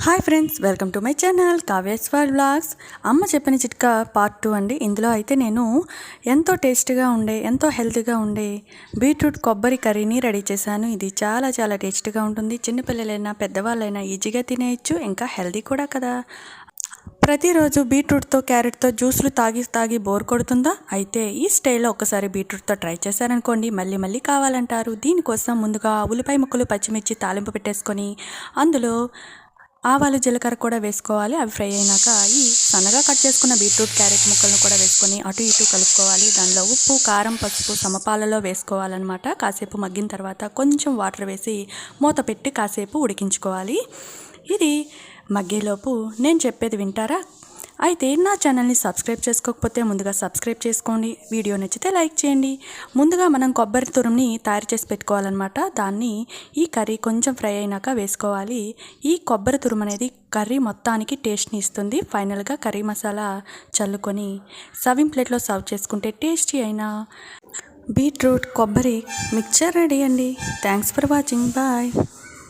Hi friends, welcome to my channel Kavya's world vlogs. అమ్మ చెప్పిన చిట్కా పార్ట్ 2 అండి. ఇందులో అయితే నేను ఎంతో టేస్టీగా ఉండే, ఎంతో హెల్తీగా ఉండే బీట్రూట్ కొబ్బరి కర్రీని రెడీ చేశాను. ఇది చాలా చాలా టేస్టీగా ఉంటుంది. చిన్నపిల్లలైనా పెద్దవాళ్ళైనా ఈజీగా తినేయచ్చు, ఇంకా హెల్తీ కూడా కదా. ప్రతిరోజు బీట్రూట్తో క్యారెట్తో జ్యూస్లు తాగి బోర్ కొడుతుందా? అయితే ఈ స్టైల్లో ఒకసారి బీట్రూట్తో ట్రై చేశారనుకోండి, మళ్ళీ మళ్ళీ కావాలంటారు. దీనికోసం ముందుగా ఉల్లిపాయ ముక్కలు, పచ్చిమిర్చి తాలింపు పెట్టేసుకొని అందులో ఆవాలు, జీలకర్ర కూడా వేసుకోవాలి. అవి ఫ్రై అయినాక ఈ సన్నగా కట్ చేసుకున్న బీట్రూట్, క్యారెట్ ముక్కలను కూడా వేసుకొని అటు ఇటు కలుపుకోవాలి. దానిలో ఉప్పు, కారం, పసుపు సమపాలలో వేసుకోవాలన్నమాట. కాసేపు మగ్గిన తర్వాత కొంచెం వాటర్ వేసి మూత పెట్టి కాసేపు ఉడికించుకోవాలి. ఇది మగ్గేలోపు నేను చెప్పేది వింటారా? అయితే నా ఛానల్ని సబ్స్క్రైబ్ చేసుకోకపోతే ముందుగా సబ్స్క్రైబ్ చేసుకోండి. వీడియో నచ్చితే లైక్ చేయండి. ముందుగా మనం కొబ్బరి తురుముని తయారు చేసి పెట్టుకోవాలన్నమాట. దాన్ని ఈ కర్రీ కొంచెం ఫ్రై అయినాక వేసుకోవాలి. ఈ కొబ్బరి తురుము అనేది కర్రీ మొత్తానికి టేస్ట్ని ఇస్తుంది. ఫైనల్గా కర్రీ మసాలా చల్లుకొని సర్వింగ్ ప్లేట్లో సర్వ్ చేసుకుంటే టేస్టీ అయిన బీట్రూట్ కొబ్బరి మిక్చర్ రెడీ అండి. Thanks for watching. బాయ్.